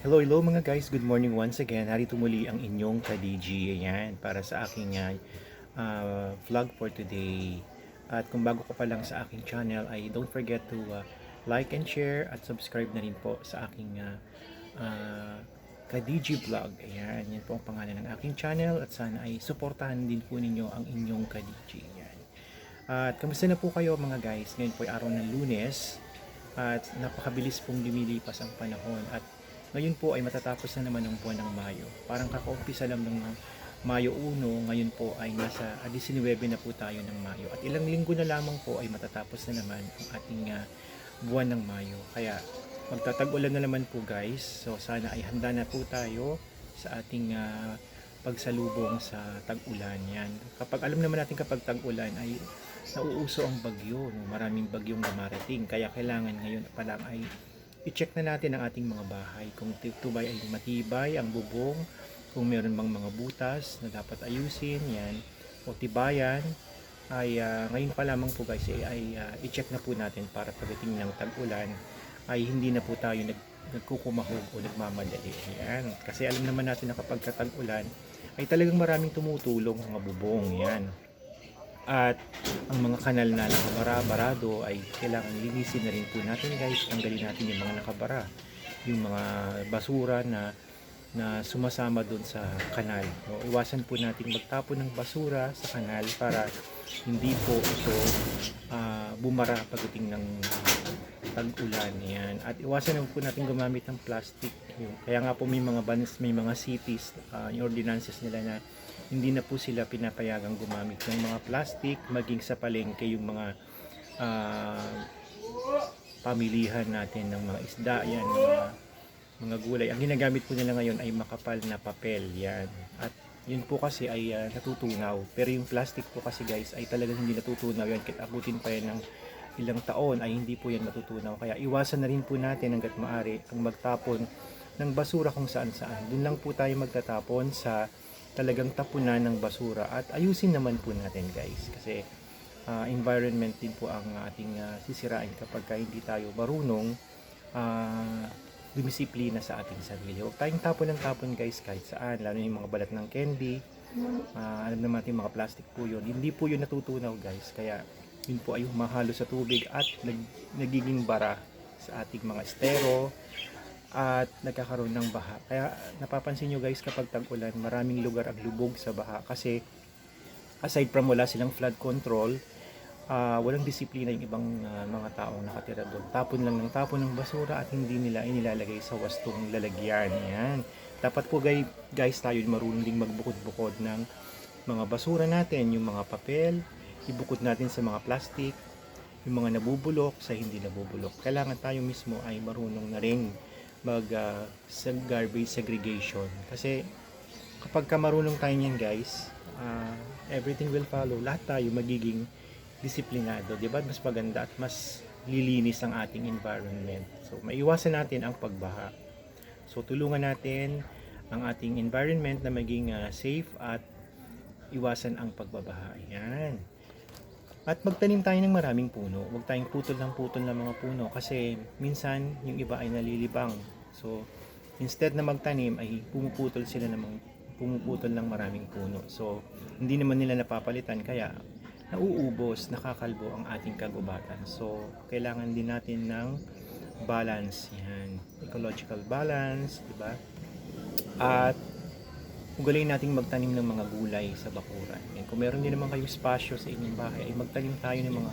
Hello mga guys, good morning once again. Narito muli ang inyong ka-DG. Ayan, para sa aking vlog for today. At kung bago ka pa lang sa aking channel ay don't forget to like and share at subscribe na rin po sa aking ka-DG vlog. Ayan, yan po ang pangalan ng aking channel at sana ay suportahan din po ninyo ang inyong ka-DG. Ayan. At kamusta na po kayo mga guys? Ngayon po ay araw ng Lunes at napakabilis pong lumilipas ang panahon at ngayon po ay matatapos na naman ang buwan ng Mayo. Parang kakaumpisa lang ng Mayo 1, ngayon po ay nasa 19 na po tayo ng Mayo. At ilang linggo na lamang po ay matatapos na naman ang ating buwan ng Mayo. Kaya magtatag-ulan na naman po guys. So sana ay handa na po tayo sa ating pagsalubong sa tag-ulan. Yan. Kapag alam naman natin kapag tag-ulan ay nauuso ang bagyo. No? Maraming bagyong dumarating. Kaya kailangan ngayon pa lang ay i-check na natin ang ating mga bahay kung tubay ay matibay ang bubong, kung meron bang mga butas na dapat ayusin yan o tibayan ay ngayon pa lamang po guys ay i-check na po natin para pagdating ng tag-ulan ay hindi na po tayo nagkukumahog o nagmamadali yan. Kasi alam naman natin na kapag tag-ulan ay talagang maraming tumutulong mga bubong yan. At ang mga kanal na nakabara-barado ay kailangan linisin na rin po natin guys. Tanggalin natin yung mga nakabara, yung mga basura na sumasama doon sa kanal. So, iwasan po natin magtapon ng basura sa kanal para hindi po ito bumara pagdating ng tag-ulan. Yan. At iwasan po natin gumamit ng plastic. Kaya nga po may mga bans, may mga cities, yung ordinances nila na hindi na po sila pinapayagang gumamit ng mga plastic, maging sa palengke yung mga pamilihan natin ng mga isda, yan, mga gulay. Ang ginagamit po nila ngayon ay makapal na papel, yan. At yun po kasi ay natutunaw. Pero yung plastic po kasi guys ay talagang hindi natutunaw yan. Kahit abutin pa yan ng ilang taon ay hindi po yan matutunaw. Kaya iwasan na rin po natin hanggat maaari ang magtapon ng basura kung saan saan. Doon lang po tayo magtatapon sa talagang tapunan ng basura at ayusin naman po natin guys kasi environment din po ang ating sisirain kapag hindi tayo marunong dumisiplina sa ating sarili. Huwag tayong tapon ng tapon guys kahit saan, lalo yung mga balat ng candy, alam naman natin mga plastic po yun, hindi po yun natutunaw guys, kaya yun po ay humahalo sa tubig at nagiging bara sa ating mga estero at nagkakaroon ng baha. Kaya napapansin nyo guys kapag tag-ulan, maraming lugar ang lubog sa baha kasi aside from wala silang flood control, walang disiplina yung ibang mga taong nakatira doon. Tapon lang ng tapon ng basura at hindi nila inilalagay sa wastong lalagyan. Yan. Dapat po guys tayo marunong ding magbukod-bukod ng mga basura natin, yung mga papel, ibukod natin sa mga plastic, yung mga nabubulok sa hindi nabubulok. Kailangan tayo mismo ay marunong na rin sa garbage segregation kasi kapag marunong tayo niyan guys, everything will follow. Lahat tayo magiging disiplinado, di ba? Mas maganda at mas lilinis ang ating environment. So maiwasan natin ang pagbaha. So tulungan natin ang ating environment na maging safe at iwasan ang pagbabaha. Yan. At magtanim tayo ng maraming puno. Huwag tayong putol ng mga puno kasi minsan yung iba ay nalilibang. So, instead na magtanim ay pumuputol ng maraming puno. So, hindi naman nila napapalitan kaya nauubos, nakakalbo ang ating kagubatan. So, kailangan din natin ng balance. Yan. Ecological balance, di ba? At ugaliin nating magtanim ng mga gulay sa bakuran. And kung meron din naman kayong spasyo sa inyong bahay, ay magtanim tayo ng mga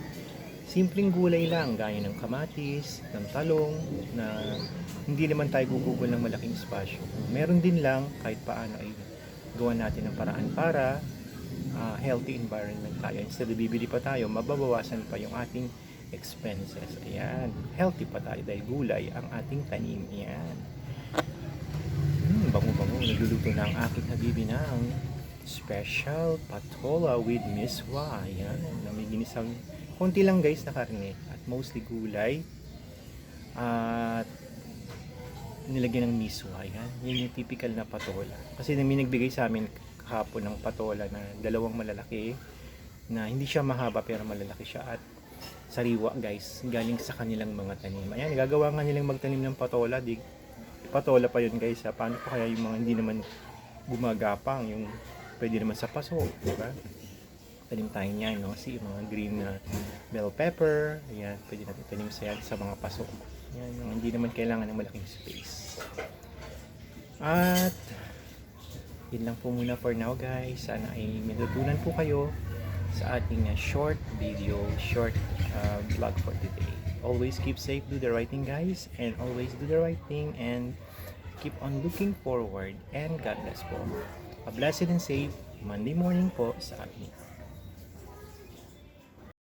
simpleng gulay lang, gaya ng kamatis, ng talong, na hindi naman tayo gugugol ng malaking spasyo. Meron din lang, kahit paano ay gawa natin ng paraan para healthy environment tayo. Instead of bibili pa tayo, mababawasan pa yung ating expenses. Ayan, healthy pa tayo dahil gulay ang ating tanim. Ayan. Bango-bango, nagluluto na ang aking habibi ng special patola with miswa. Ayan, namiginisang konti lang guys na karne at mostly gulay at nilagyan ng miswa. Ayan, yan yung typical na patola. Kasi may nagbigay sa amin kahapon ng patola na dalawang malalaki na hindi siya mahaba pero malalaki siya at sariwa guys, galing sa kanilang mga tanim. Ayan, nagagawa nga nilang magtanim ng patola, patola pa yun guys ha. Paano pa kaya yung mga hindi naman gumagapang, yung pwede naman sa paso, di ba? Tanim tayo niyan, no? Kasi yung mga green na bell pepper, ayan, pwede natin tanim sa mga paso. Ayan, yung hindi naman kailangan ng malaking space. At yun lang po muna for now guys. Sana ay may natutunan po kayo sa ating short video, short vlog for today. Always keep safe, do the right thing guys, and always do the right thing and keep on looking forward, and God bless po. A blessed and safe Monday morning po sa ating